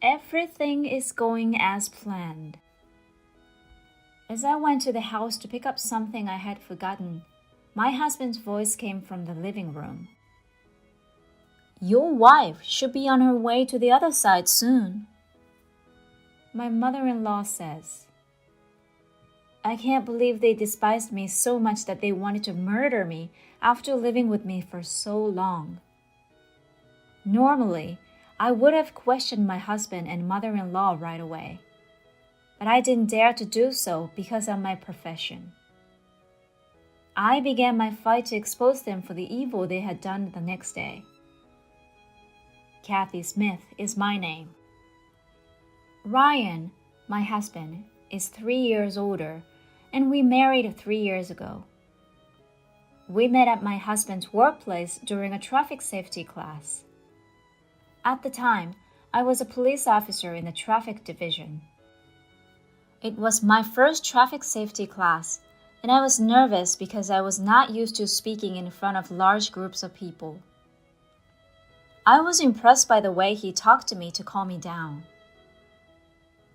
Everything is going as planned. As I went to the house to pick up something I had forgotten, my husband's voice came from the living room. Your wife should be on her way to the other side soon. My mother-in-law says, I can't believe they despised me so much that they wanted to murder me after living with me for so long. Normally, I would have questioned my husband and mother-in-law right away, but I didn't dare to do so because of my profession. I began my fight to expose them for the evil they had done the next day. Kathy Smith is my name. Ryan, my husband, is 3 years older, and we married 3 years ago. We met at my husband's workplace during a traffic safety class. At the time, I was a police officer in the traffic division. It was my first traffic safety class, and I was nervous because I was not used to speaking in front of large groups of people. I was impressed by the way he talked to me to calm me down.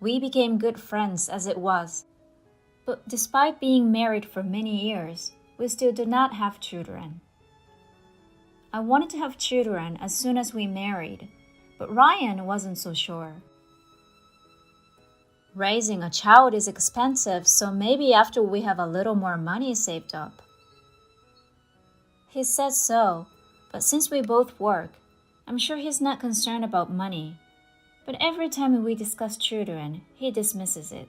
We became good friends as it was, but despite being married for many years, we still did not have children. I wanted to have children as soon as we married, but Ryan wasn't so sure. Raising a child is expensive, so maybe after we have a little more money saved up. He said so, but since we both work, I'm sure he's not concerned about money. But every time we discuss children, he dismisses it.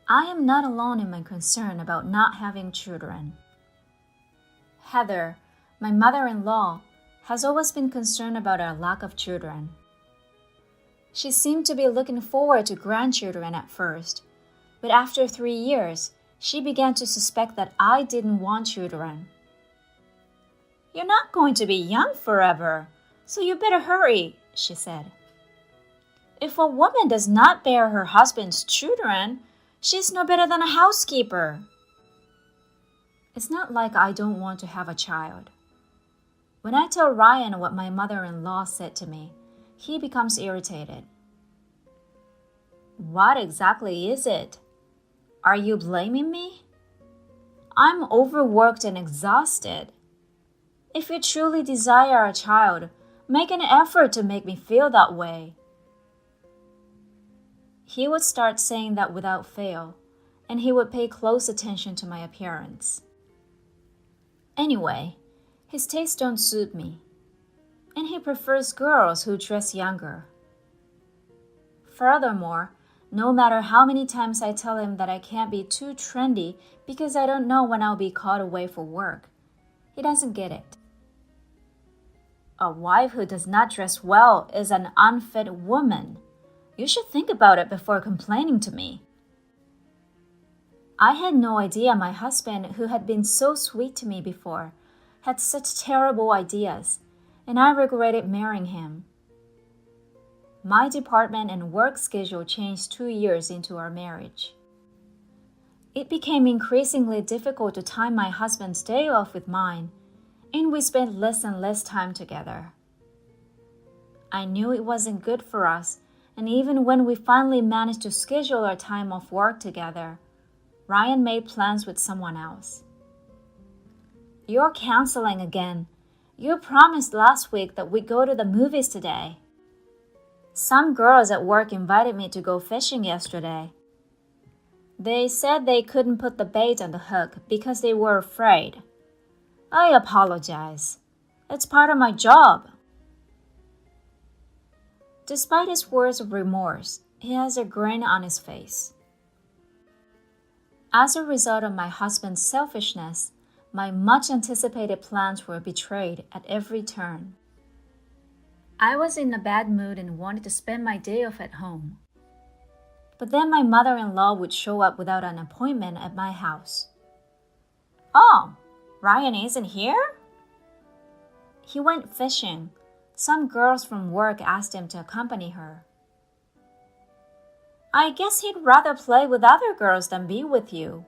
I am not alone in my concern about not having children. Heather, my mother-in-law, has always been concerned about our lack of children. She seemed to be looking forward to grandchildren at first, but after 3 years, she began to suspect that I didn't want children. You're not going to be young forever, so you better hurry, she said. If a woman does not bear her husband's children, she's no better than a housekeeper. It's not like I don't want to have a child. When I tell Ryan what my mother-in-law said to me, he becomes irritated. What exactly is it? Are you blaming me? I'm overworked and exhausted. If you truly desire a child, make an effort to make me feel that way. He would start saying that without fail, and he would pay close attention to my appearance. Anyway, his tastes don't suit me, and he prefers girls who dress younger. Furthermore, no matter how many times I tell him that I can't be too trendy because I don't know when I'll be called away for work, he doesn't get it. A wife who does not dress well is an unfit woman. You should think about it before complaining to me. I had no idea my husband, who had been so sweet to me before, had such terrible ideas, and I regretted marrying him. My department and work schedule changed 2 years into our marriage. It became increasingly difficult to time my husband's day off with mine, and we spent less and less time together. I knew it wasn't good for us, and even when we finally managed to schedule our time off work together, Ryan made plans with someone else. You're canceling again. You promised last week that we'd go to the movies today. Some girls at work invited me to go fishing yesterday. They said they couldn't put the bait on the hook because they were afraid. I apologize. It's part of my job. Despite his words of remorse, he has a grin on his face. As a result of my husband's selfishness, my much-anticipated plans were betrayed at every turn. I was in a bad mood and wanted to spend my day off at home. But then my mother-in-law would show up without an appointment at my house. Oh, Ryan isn't here? He went fishing. Some girls from work asked him to accompany her. I guess he'd rather play with other girls than be with you.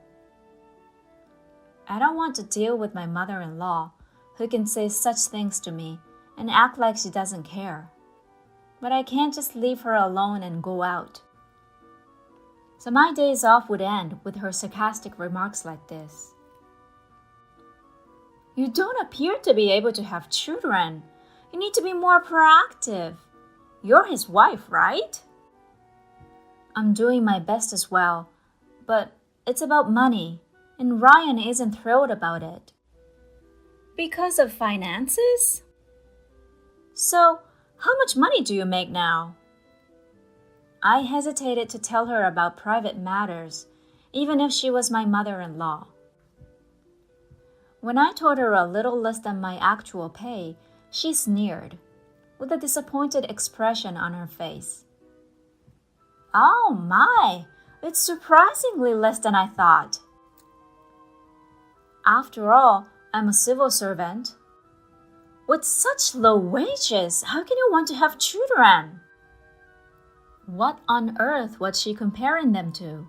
I don't want to deal with my mother-in-law, who can say such things to me and act like she doesn't care. but I can't just leave her alone and go out. So my days off would end with her sarcastic remarks like this. You don't appear to be able to have children. You need to be more proactive. You're his wife, right? I'm doing my best as well, but it's about money, and Ryan isn't thrilled about it. Because of finances? So, how much money do you make now? I hesitated to tell her about private matters, even if she was my mother-in-law. When I told her a little less than my actual pay, she sneered, with a disappointed expression on her face. Oh my, it's surprisingly less than I thought. After all, I'm a civil servant. With such low wages, how can you want to have children? What on earth was she comparing them to?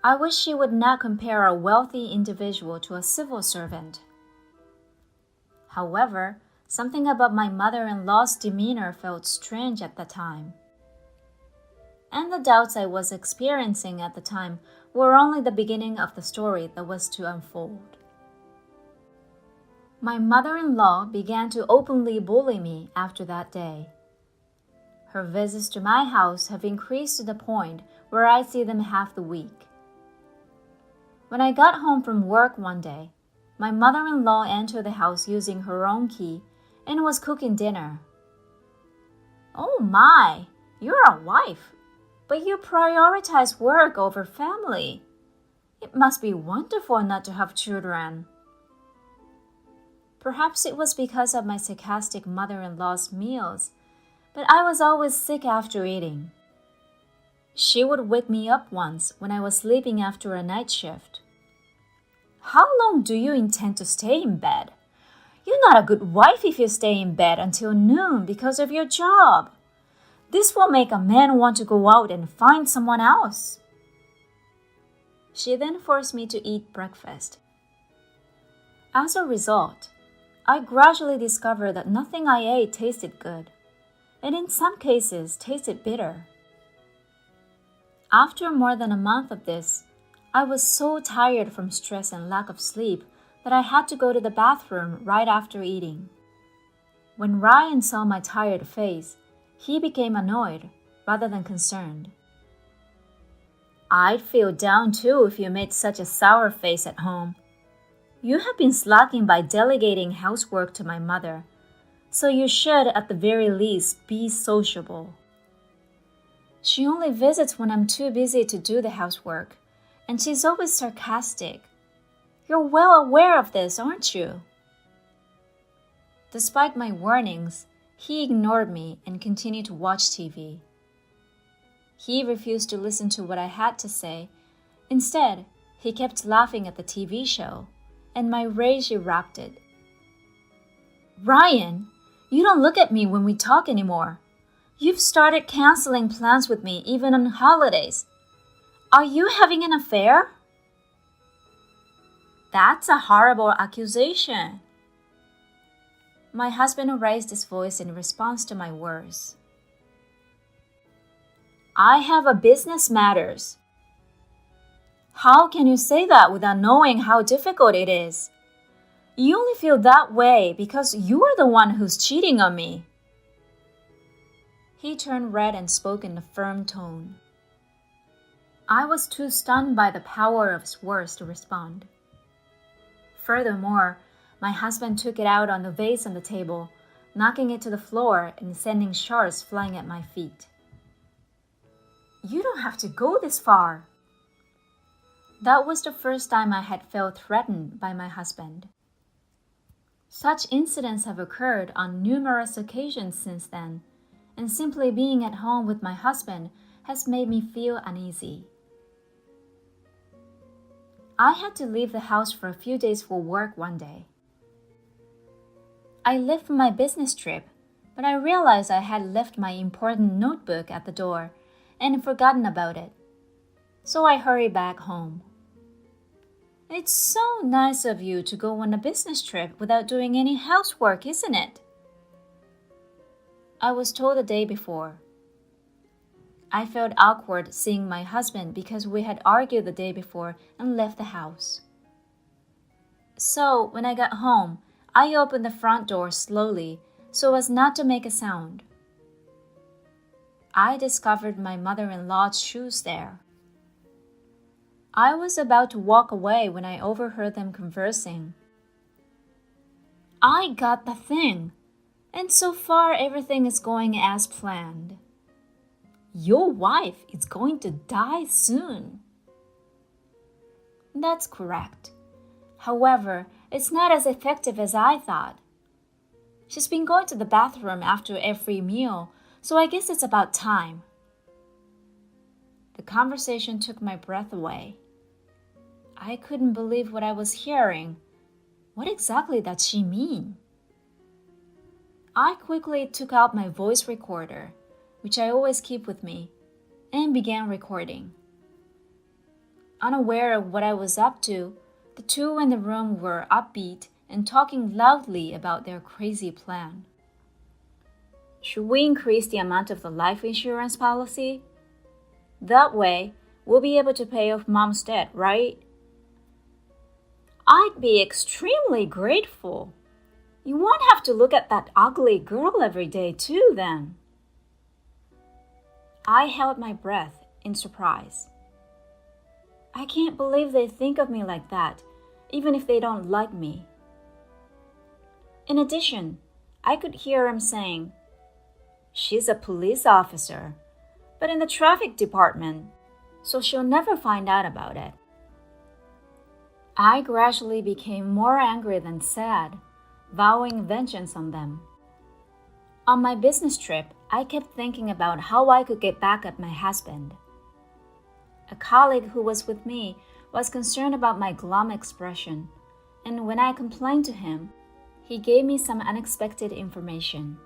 I wish she would not compare a wealthy individual to a civil servant. However, something about my mother-in-law's demeanor felt strange at the time. And the doubts I was experiencing at the time were only the beginning of the story that was to unfold. My mother-in-law began to openly bully me after that day. Her visits to my house have increased to the point where I see them half the week. When I got home from work one day, my mother-in-law entered the house using her own key and was cooking dinner. Oh my, you're a wife, but you prioritize work over family. It must be wonderful not to have children. Perhaps it was because of my sarcastic mother-in-law's meals, but I was always sick after eating. She would wake me up once when I was sleeping after a night shift. How long do you intend to stay in bed? You're not a good wife if you stay in bed until noon because of your job. This will make a man want to go out and find someone else. She then forced me to eat breakfast. As a result, I gradually discovered that nothing I ate tasted good, and in some cases tasted bitter. After more than a month of this, I was so tired from stress and lack of sleep that I had to go to the bathroom right after eating. When Ryan saw my tired face, he became annoyed rather than concerned. I'd feel down too if you made such a sour face at home. You have been slacking by delegating housework to my mother, so you should at the very least be sociable. She only visits when I'm too busy to do the housework, and she's always sarcastic. You're well aware of this, aren't you? Despite my warnings, he ignored me and continued to watch TV. He refused to listen to what I had to say. Instead, he kept laughing at the TV show, and my rage erupted. Ryan, you don't look at me when we talk anymore. You've started canceling plans with me even on holidays. Are you having an affair? That's a horrible accusation. My husband raised his voice in response to my words. I have a business matters. How can you say that without knowing how difficult it is? You only feel that way because you're the one who's cheating on me. He turned red and spoke in a firm tone. I was too stunned by the power of his words to respond. Furthermore, my husband took it out on the vase on the table, knocking it to the floor and sending shards flying at my feet. You don't have to go this far. That was the first time I had felt threatened by my husband. Such incidents have occurred on numerous occasions since then, and simply being at home with my husband has made me feel uneasy. I had to leave the house for a few days for work one day. I left for my business trip, but I realized I had left my important notebook at the door and forgotten about it. So I hurried back home. It's so nice of you to go on a business trip without doing any housework, isn't it? I was told the day before. I felt awkward seeing my husband because we had argued the day before and left the house. So, when I got home, I opened the front door slowly so as not to make a sound. I discovered my mother-in-law's shoes there. I was about to walk away when I overheard them conversing. I got the thing, and so far everything is going as planned. Your wife is going to die soon. That's correct. However, it's not as effective as I thought. She's been going to the bathroom after every meal, so I guess it's about time. The conversation took my breath away. I couldn't believe what I was hearing. What exactly does she mean? I quickly took out my voice recorder, which I always keep with me, and began recording. Unaware of what I was up to, the two in the room were upbeat and talking loudly about their crazy plan. Should we increase the amount of the life insurance policy? That way, we'll be able to pay off Mom's debt, right? I'd be extremely grateful. You won't have to look at that ugly girl every day too, then. I held my breath in surprise. I can't believe they think of me like that, even if they don't like me. In addition, I could hear him saying, "She's a police officer, but in the traffic department, so she'll never find out about it." I gradually became more angry than sad, vowing vengeance on them. On my business trip, I kept thinking about how I could get back at my husband. A colleague who was with me was concerned about my glum expression, and when I complained to him, he gave me some unexpected information.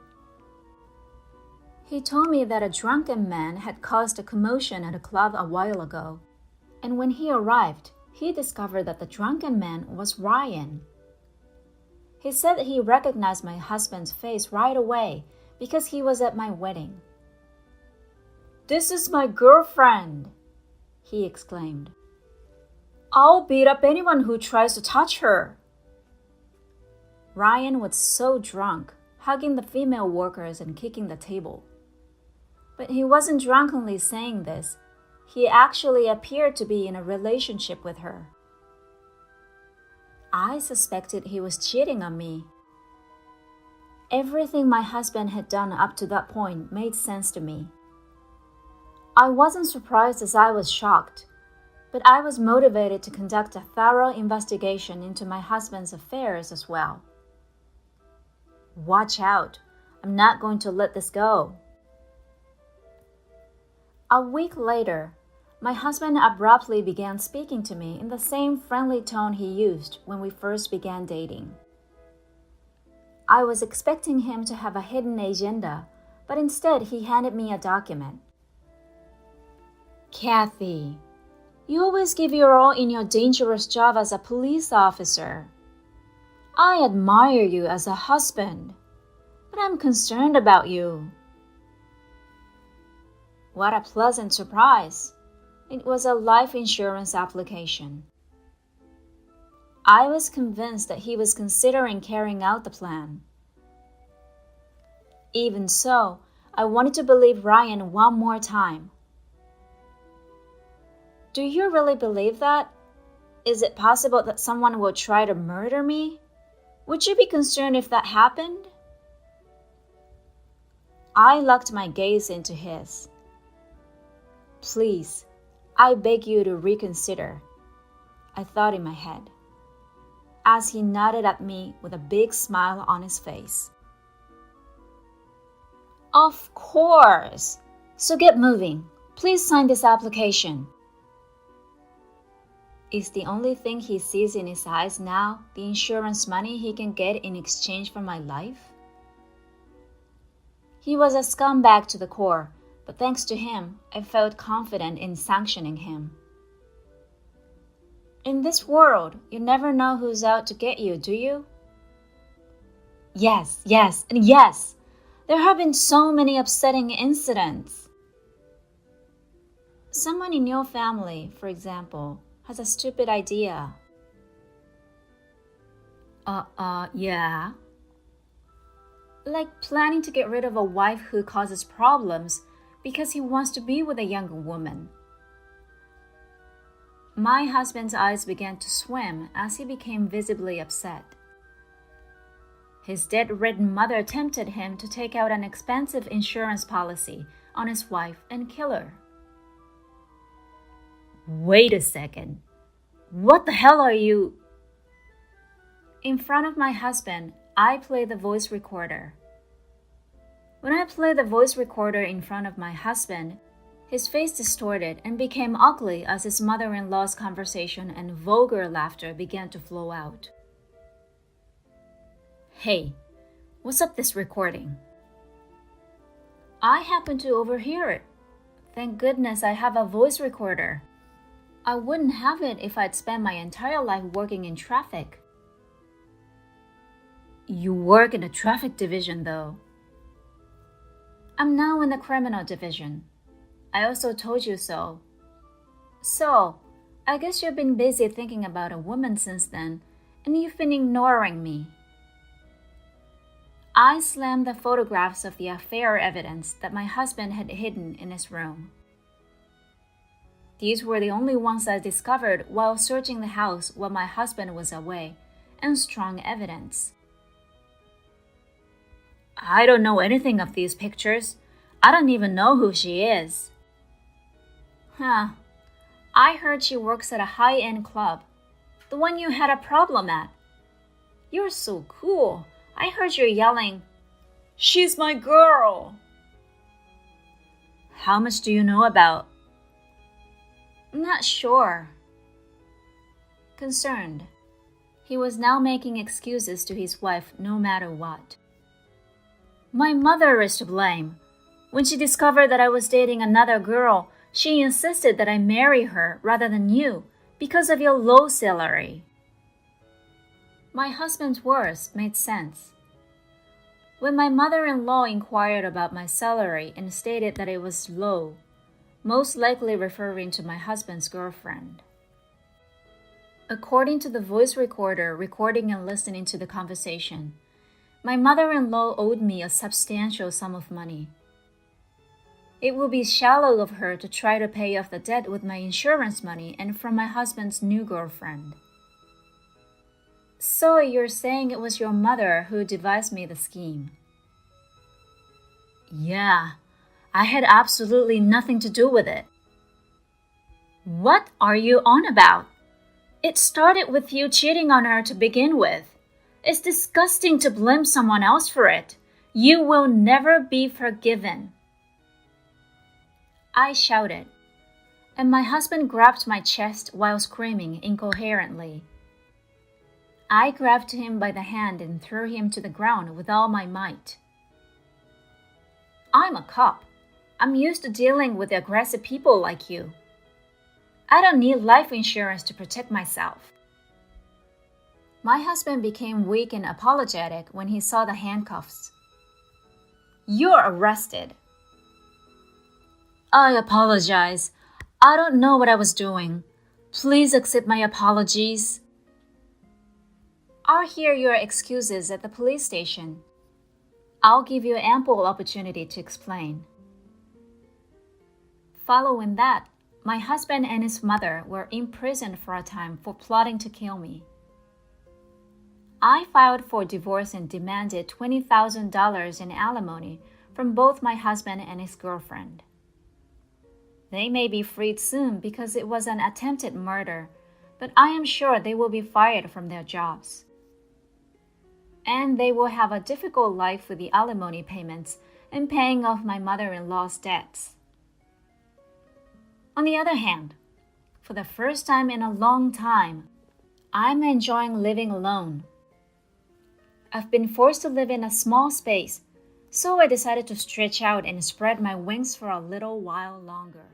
He told me that a drunken man had caused a commotion at a club a while ago, and when he arrived, he discovered that the drunken man was Ryan. He said that he recognized my husband's face right away because he was at my wedding. "This is my girlfriend," he exclaimed. "I'll beat up anyone who tries to touch her." Ryan was so drunk, hugging the female workers and kicking the table. But he wasn't drunkenly saying this. He actually appeared to be in a relationship with her. I suspected he was cheating on me. Everything my husband had done up to that point made sense to me. I wasn't surprised as I was shocked, but I was motivated to conduct a thorough investigation into my husband's affairs as well. Watch out, I'm not going to let this go. A week later, my husband abruptly began speaking to me in the same friendly tone he used when we first began dating. I was expecting him to have a hidden agenda, but instead he handed me a document. "Kathy, you always give your all in your dangerous job as a police officer. I admire you as a husband, but I'm concerned about you." What a pleasant surprise. It was a life insurance application. I was convinced that he was considering carrying out the plan. Even so, I wanted to believe Ryan one more time. "Do you really believe that? Is it possible that someone will try to murder me? Would you be concerned if that happened?" I locked my gaze into his. "Please, I beg you to reconsider," I thought in my head, as he nodded at me with a big smile on his face. "Of course. So get moving. Please sign this application." Is the only thing he sees in his eyes now the insurance money he can get in exchange for my life? He was a scumbag to the core, but thanks to him, I felt confident in sanctioning him. In this world, you never know who's out to get you, do you? Yes, and yes! There have been so many upsetting incidents. Someone in your family, for example, has a stupid idea. Yeah. Like planning to get rid of a wife who causes problems because he wants to be with a younger woman. My husband's eyes began to swim as he became visibly upset. His dead-ridden mother tempted him to take out an expensive insurance policy on his wife and kill her. Wait a second. What the hell are you? In front of my husband, I play the voice recorder. When I play the voice recorder in front of my husband, his face distorted and became ugly as his mother-in-law's conversation and vulgar laughter began to flow out. Hey, what's up this recording? I happened to overhear it. Thank goodness I have a voice recorder. I wouldn't have it if I'd spent my entire life working in traffic. You work in the traffic division, though. I'm now in the criminal division. I also told you so. So, I guess you've been busy thinking about a woman since then, and you've been ignoring me. I slammed the photographs of the affair evidence that my husband had hidden in his room. These were the only ones I discovered while searching the house while my husband was away, and strong evidence. I don't know anything of these pictures. I don't even know who she is. I heard she works at a high-end club, the one you had a problem at. You're so cool. I heard you yelling, "She's my girl!" How much do you know about? Not sure. Concerned. He was now making excuses to his wife no matter what. My mother is to blame. When she discovered that I was dating another girl, she insisted that I marry her rather than you because of your low salary. My husband's words made sense. When my mother-in-law inquired about my salary and stated that it was low, most likely referring to my husband's girlfriend. According to the voice recorder recording and listening to the conversation, my mother-in-law owed me a substantial sum of money. It would be shallow of her to try to pay off the debt with my insurance money and from my husband's new girlfriend. So you're saying it was your mother who devised me the scheme? Yeah, I had absolutely nothing to do with it. What are you on about? It started with you cheating on her to begin with. It's disgusting to blame someone else for it. You will never be forgiven. I shouted, and my husband grabbed my chest while screaming incoherently. I grabbed him by the hand and threw him to the ground with all my might. I'm a cop. I'm used to dealing with aggressive people like you. I don't need life insurance to protect myself. My husband became weak and apologetic when he saw the handcuffs. You're arrested. I apologize. I don't know what I was doing. Please accept my apologies. I'll hear your excuses at the police station. I'll give you ample opportunity to explain. Following that, my husband and his mother were imprisoned for a time for plotting to kill me. I filed for divorce and demanded $20,000 in alimony from both my husband and his girlfriend. They may be freed soon because it was an attempted murder, but I am sure they will be fired from their jobs. And they will have a difficult life with the alimony payments and paying off my mother-in-law's debts. On the other hand, for the first time in a long time, I'm enjoying living alone. I've been forced to live in a small space, so I decided to stretch out and spread my wings for a little while longer.